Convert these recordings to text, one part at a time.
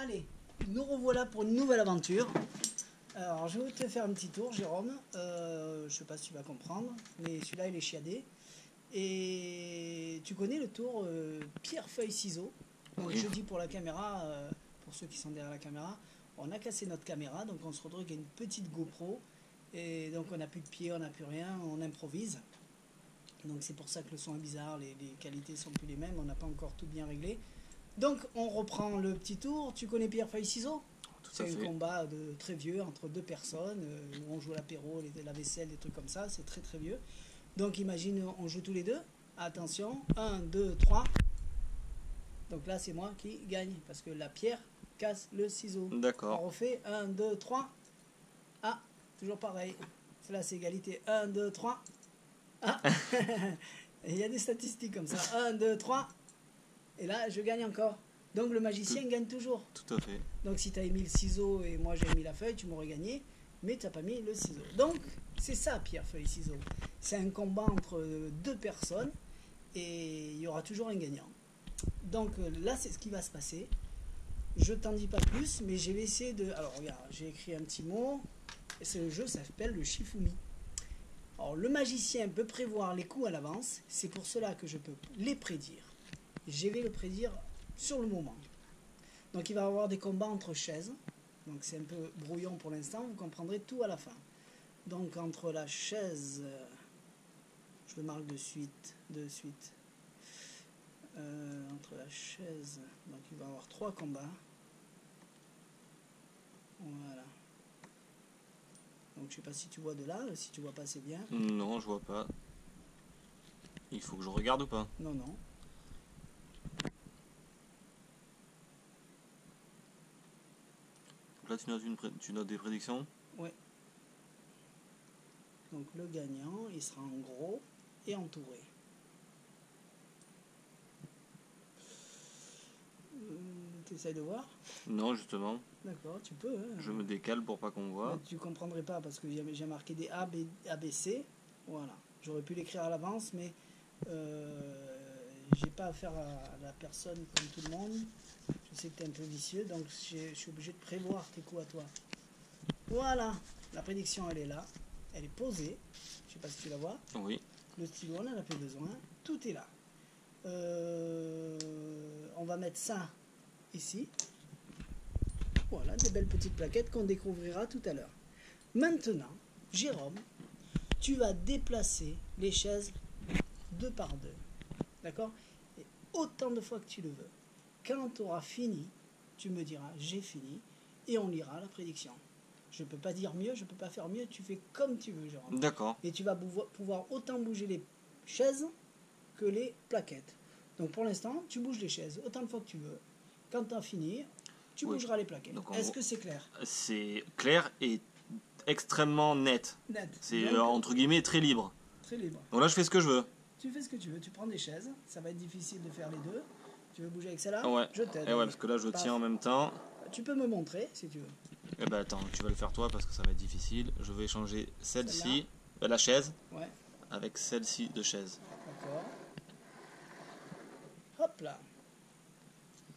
Allez, nous revoilà pour une nouvelle aventure. Alors, je vais te faire un petit tour, Jérôme. Je sais pas si tu vas comprendre, mais celui-là, il est chiadé. Et tu connais le tour pierre, feuille, ciseaux. Donc, Oui. je dis pour la caméra, pour ceux qui sont derrière la caméra, on a cassé notre caméra, donc on se retrouve avec une petite GoPro. Et donc, on n'a plus de pied, on n'a plus rien, on improvise. Donc, c'est pour ça que le son est bizarre, les qualités sont plus les mêmes, on n'a pas encore tout bien réglé. Donc, on reprend le petit tour. Tu connais pierre, feuille, ciseaux? C'est un combat très vieux entre deux personnes où on joue à l'apéro, la vaisselle, des trucs comme ça. C'est très très vieux. Donc imagine, on joue tous les deux. Attention, 1, 2, 3. Donc là, c'est moi qui gagne parce que la pierre casse le ciseau. D'accord. On refait 1, 2, 3. Ah, toujours pareil. Là, c'est égalité. 1, 2, 3. Ah, il y a des statistiques comme ça. 1, 2, 3. Et là, je gagne encore. Donc le magicien gagne toujours. Tout à fait. Donc si tu as mis le ciseau et moi j'ai mis la feuille, tu m'aurais gagné, mais tu n'as pas mis le ciseau. Donc c'est ça, pierre, feuille, ciseau. C'est un combat entre deux personnes et il y aura toujours un gagnant. Donc là, c'est ce qui va se passer. Je t'en dis pas plus, mais je vais essayer de... Alors regarde, j'ai écrit un petit mot. C'est le jeu, ça s'appelle le Shifumi. Alors le magicien peut prévoir les coups à l'avance. C'est pour cela que je peux les prédire. Je vais le prédire sur le moment. Donc il va y avoir des combats entre chaises. Donc c'est un peu brouillon pour l'instant, vous comprendrez tout à la fin. Donc entre la chaise, je le marque de suite. Entre la chaise, donc il va y avoir 3 combats. Voilà. Donc je sais pas si tu vois de là, si tu vois pas c'est bien. Non, je vois pas. Il faut que je regarde ou pas? Non, non. Donc là, tu notes des prédictions? Oui. Donc le gagnant, il sera en gros et entouré. Tu essayes de voir? Non, justement. D'accord, tu peux. Hein. Je me décale pour pas qu'on voit. Mais tu comprendrais pas parce que j'ai marqué des A, B, ABC. Voilà. J'aurais pu l'écrire à l'avance, mais j'ai pas affaire à la personne comme tout le monde. Je sais que tu es un peu vicieux, donc je suis obligé de prévoir tes coups à toi. Voilà. La prédiction, elle est là. Elle est posée. Je sais pas si tu la vois. Oui. Le stylo, on n'en a plus besoin. Tout est là. On va mettre ça ici. Voilà, des belles petites plaquettes qu'on découvrira tout à l'heure. Maintenant, Jérôme, tu vas déplacer les chaises 2 par 2. D'accord? Et autant de fois que tu le veux. Quand tu auras fini, tu me diras j'ai fini et on lira la prédiction. Je ne peux pas dire mieux, je ne peux pas faire mieux, tu fais comme tu veux, Jérôme. D'accord. Et tu vas pouvoir autant bouger les chaises que les plaquettes. Donc pour l'instant, tu bouges les chaises autant de fois que tu veux. Quand tu as fini, tu bougeras les plaquettes. Est-ce que c'est clair? C'est clair et extrêmement net. Net. C'est entre guillemets très libre. Très libre. Donc là, je fais ce que je veux. Tu fais ce que tu veux. Tu prends des chaises. Ça va être difficile de faire les deux. Tu veux bouger avec celle-là? Ouais. Je t'aide. Et ouais, parce que là, je tiens en même temps. Tu peux me montrer si tu veux. Eh ben attends, tu vas le faire toi parce que ça va être difficile. Je vais changer celle-ci, la chaise, ouais, avec celle-ci de chaise. D'accord. Hop là.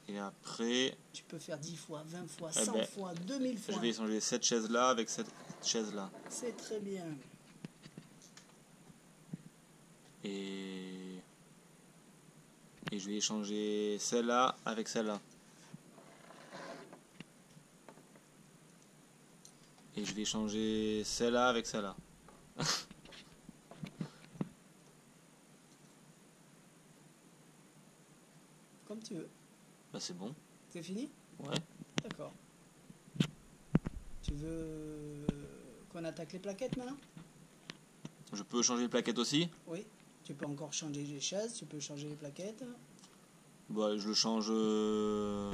Et après... Tu peux faire 10 fois, 20 fois, 100 fois, 2000 fois. Je vais changer cette chaise-là avec cette chaise-là. C'est très bien. Et je vais échanger celle-là avec celle-là. Et je vais changer celle-là avec celle-là. Comme tu veux. Bah c'est bon. C'est fini? Ouais. D'accord. Tu veux qu'on attaque les plaquettes maintenant? Je peux changer les plaquettes aussi? Oui. Tu peux encore changer les chaises, tu peux changer les plaquettes. Bah je le change... Je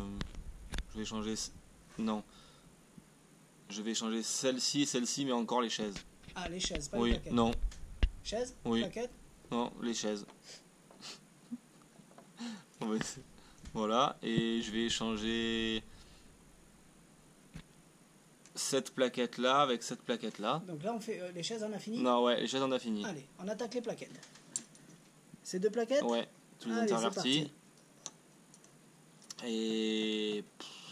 vais changer... Non. Je vais changer celle-ci, celle-ci, mais encore les chaises. Ah, les chaises, pas oui, les plaquettes. Non. Chaises? Oui. Plaquettes? Non, les chaises. Voilà, et je vais changer cette plaquette-là avec cette plaquette-là. Donc là, on fait les chaises, on a fini? Non, ouais, les chaises, on a fini. Allez, on attaque les plaquettes. Ces 2 plaquettes? Ouais, tous les intervertis. Et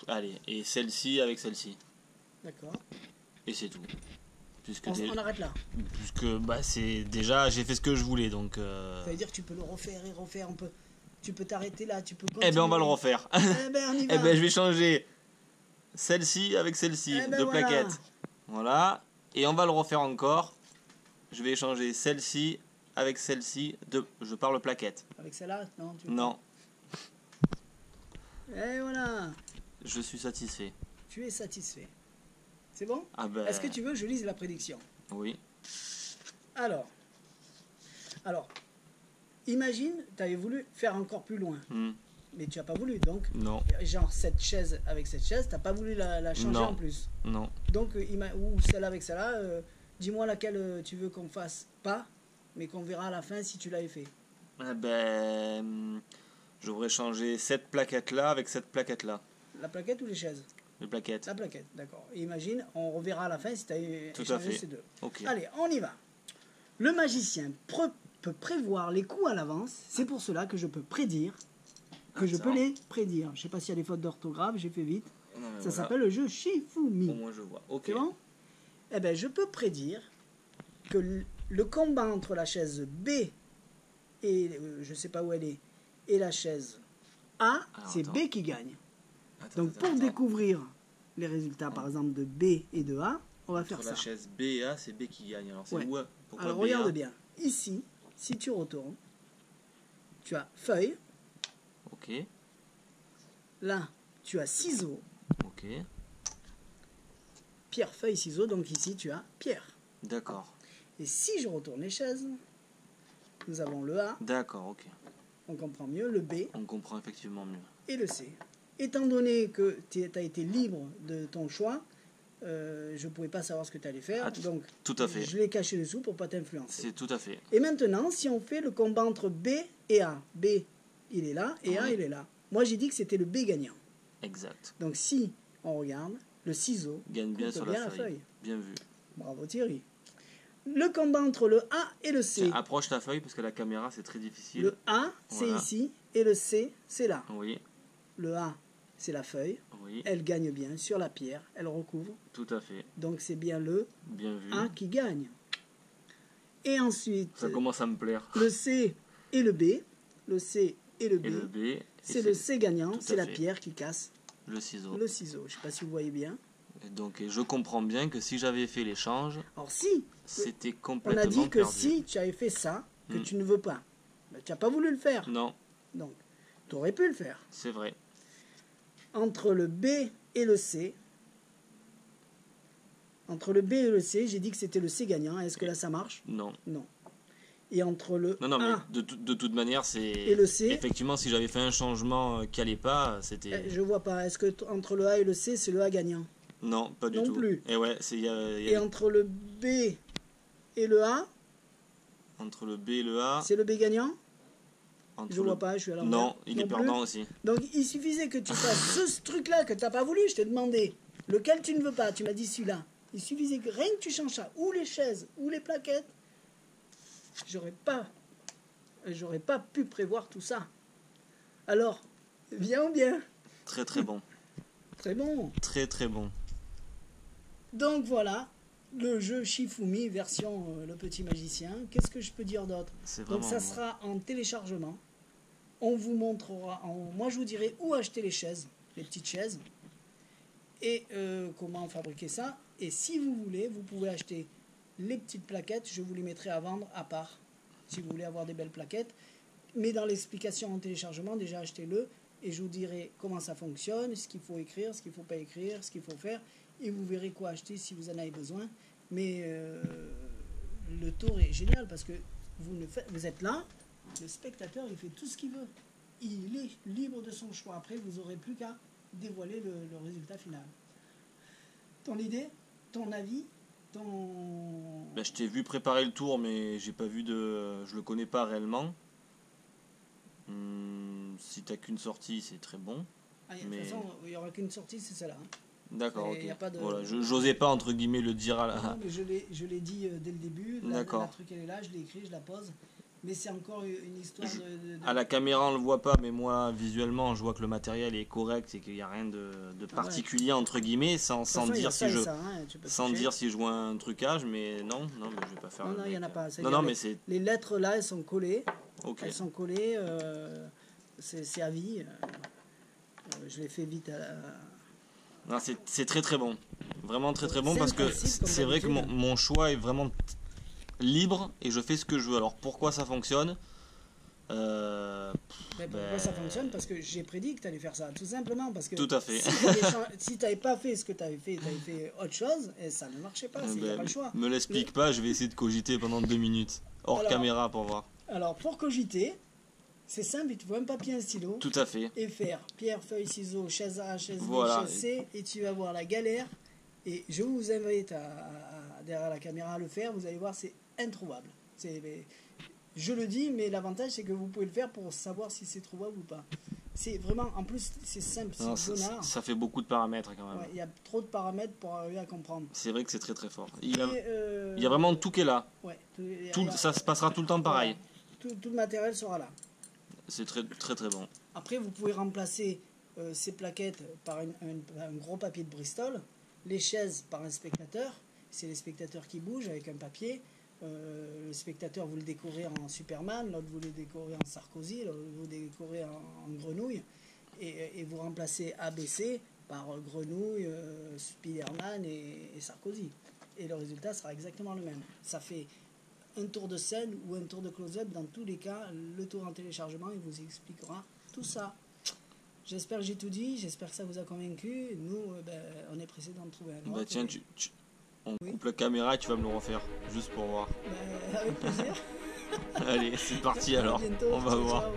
Allez, et celle-ci avec celle-ci. D'accord. Et c'est tout. Puisque, On arrête là. puisque bah, c'est déjà, j'ai fait ce que je voulais, donc... Ça veut dire que tu peux le refaire et refaire. Tu peux t'arrêter là, tu peux Eh continuer. ben, on va le refaire. Eh ben, on y va. Eh ben, je vais changer celle-ci avec celle-ci, Eh ben, de voilà. plaquettes. Voilà. Et on va le refaire encore. Je vais changer celle-ci avec celle-ci de... Je parle plaquettes. Avec celle-là, non Non, Et voilà. je suis satisfait. Tu es satisfait. C'est bon? Ah ben... Est-ce que tu veux que je lise la prédiction? Oui. Alors, imagine, tu avais voulu faire encore plus loin, Hmm. mais tu n'as pas voulu. Donc, Non, genre cette chaise avec cette chaise, tu n'as pas voulu la changer Non. en plus. non. Donc, ou celle avec celle-là, dis-moi laquelle tu veux qu'on fasse pas, mais qu'on verra à la fin si tu l'avais fait. Eh ben... J'aurais changé cette plaquette-là avec cette plaquette-là. La plaquette ou les chaises? Les plaquettes. La plaquette, d'accord. Et imagine, on reverra à la fin si tu as Tout à échangé fait. ces deux. Ok. Allez, on y va. Le magicien peut prévoir les coups à l'avance. C'est pour cela que je peux prédire, que je ça peux va. les prédire. Je sais pas s'il y a des fautes d'orthographe, j'ai fait vite. Non, mais Ça voilà. s'appelle le jeu Shifumi. Au moins je vois. Ok. C'est bon? Eh bien, je peux prédire que le combat entre la chaise B et, je sais pas où elle est, et la chaise A, Alors, c'est attends. B qui gagne. Attends, Donc, pour découvrir les résultats, par exemple, de B et de A, on va faire Sur la ça. chaise B et A, c'est B qui gagne. Alors c'est Ouais. où? Pourquoi Alors, B, regarde A? bien. Ici, si tu retournes, tu as feuille. Ok. Là, tu as ciseaux. Ok. Pierre, feuille, ciseaux. Donc, ici, tu as pierre. D'accord. Et si je retourne les chaises, nous avons le A, D'accord, ok. on comprend mieux, le B On comprend effectivement mieux. et le C. Étant donné que tu as été libre de ton choix, je ne pouvais pas savoir ce que tu allais faire. Ah, Donc, tout à fait. je l'ai caché dessous pour ne pas t'influencer. C'est tout à fait. Et maintenant, si on fait le combat entre B et A, B, il est là, et A, Oui. il est là. Moi, j'ai dit que c'était le B gagnant. Exact. Donc, si on regarde, le ciseau Gagne bien coupe sur bien la feuille. Bien vu. Bravo Thierry. Le combat entre le A et le C. Tiens, approche ta feuille parce que la caméra c'est très difficile. Le A, c'est Voilà. ici, et le C, c'est là. Oui, Le A, c'est la feuille. oui, Elle gagne bien sur la pierre, elle recouvre. tout à fait. Donc, c'est bien le Bien vu. A qui gagne. Et ensuite, Ça commence à me plaire. le C et le B. Le C et le B. Et le B, et C'est le C gagnant, tout à c'est la fait. pierre qui casse le ciseau. le ciseau. Je ne sais pas si vous voyez bien. Et donc, et je comprends bien que si j'avais fait l'échange, Alors si, c'était on complètement a dit que perdu. si tu avais fait ça, que Hmm. tu ne veux pas, ben, tu n'as pas voulu le faire. Non, Donc, tu aurais pu le faire. c'est vrai. Entre le B et le C, j'ai dit que c'était le C gagnant. Est-ce que là, ça marche? Non. Non. Et entre le Non, non, mais A, de toute manière, c'est... Et le C? Effectivement, si j'avais fait un changement qui allait pas, c'était... je vois pas. Est-ce que entre le A et le C, c'est le A gagnant? Non, pas du Non tout. plus. Et ouais, il y a Et entre le B et le A, entre le B et le A... c'est le B gagnant? entre Je le- vois pas, je suis à l'envers. Non, il est plus. perdant aussi. Donc il suffisait que tu fasses ce truc-là que tu n'as pas voulu, je t'ai demandé lequel tu ne veux pas, tu m'as dit celui-là. Il suffisait que rien que tu changes ça, ou les chaises, ou les plaquettes, j'aurais pas pu prévoir tout ça. Alors, bien ou bien? Très très bon. Très bon. Très très bon. Donc voilà, le jeu Shifumi version Le Petit Magicien. Qu'est-ce que je peux dire d'autre? C'est Donc vraiment ça bon. sera en téléchargement. On vous montrera, moi je vous dirai où acheter les chaises, les petites chaises, et comment fabriquer ça. Et si vous voulez, vous pouvez acheter les petites plaquettes, je vous les mettrai à vendre à part, si vous voulez avoir des belles plaquettes. Mais dans l'explication en téléchargement, déjà achetez-le, et je vous dirai comment ça fonctionne, ce qu'il faut écrire, ce qu'il ne faut pas écrire, ce qu'il faut faire, et vous verrez quoi acheter si vous en avez besoin. Mais le tour est génial, parce que vous êtes là, le spectateur, il fait tout ce qu'il veut. Il est libre de son choix. Après, vous n'aurez plus qu'à dévoiler le résultat final. Ton idée, ton avis, ton... Ben, je t'ai vu préparer le tour, mais j'ai pas vu de... Je le connais pas réellement. Si t'as qu'une sortie, c'est très bon. Ah, de mais- toute façon, il n'y aura qu'une sortie, c'est celle-là. Hein. D'accord, Et ok. y a pas de- Voilà, j'osais pas entre guillemets le dire à la... Non, mais je l'ai dit dès le début. La D'accord. truc, elle est là, je l'ai écrit, je la pose. Mais c'est encore une histoire de... À la caméra, on le voit pas, mais moi, visuellement, je vois que le matériel est correct et qu'il n'y a rien de particulier, entre guillemets, sans dire si je... Sans dire si je vois un trucage, mais non, mais je vais pas faire. Non, il n'y en a pas. Non, mais c'est. Les lettres là, elles sont collées. Ok. Elles sont collées. C'est à vie. Je l'ai fait vite. Non, c'est très très bon. Vraiment très très bon C'est parce que principe, comme c'est vrai que d'habitude. mon choix est vraiment libre et je fais ce que je veux. Alors pourquoi ça fonctionne Pourquoi ça fonctionne? Parce que j'ai prédit que tu allais faire ça. Tout simplement parce que Tout à fait. si tu n'avais pas fait ce que tu avais fait, tu avais fait autre chose et ça ne marchait pas. Il n'y a pas le choix. Me l'explique pas, je vais essayer de cogiter pendant 2 minutes. Hors caméra pour voir. Alors pour cogiter, c'est simple, il te faut un papier, un stylo. Tout à fait. Et faire pierre, feuille, ciseaux, chaise A, chaise B, Voilà. chaise C, et tu vas voir la galère. Et je vous invite derrière la caméra à le faire. Vous allez voir, c'est introuvable. Je le dis, mais l'avantage c'est que vous pouvez le faire pour savoir si c'est trouvable ou pas. C'est vraiment, en plus, c'est simple, c'est zonard. Ça fait beaucoup de paramètres quand même. Il y a trop de paramètres pour arriver à comprendre. C'est vrai que c'est très très fort. Il y a vraiment tout qui est là. Ouais, Ça se passera tout le temps pareil. Tout le matériel sera là. C'est très très très bon. Après, vous pouvez remplacer ces plaquettes par un gros papier de Bristol, les chaises par un spectateur. C'est les spectateurs qui bougent avec un papier. Le spectateur, vous le décorez en Superman, l'autre vous le décorez en Sarkozy, l'autre vous le décorez en grenouille. Et vous remplacez ABC par grenouille, Spiderman et Sarkozy. Et le résultat sera exactement le même. Ça fait un tour de scène ou un tour de close-up. Dans tous les cas, le tour en téléchargement, il vous expliquera tout ça. J'espère que j'ai tout dit, j'espère que ça vous a convaincu. Nous, on est pressé d'en trouver un autre. Tiens, on coupe la caméra et tu vas me le refaire, juste pour voir. Avec plaisir. Allez, c'est parti alors, À bientôt. on va Ciao, voir. ciao.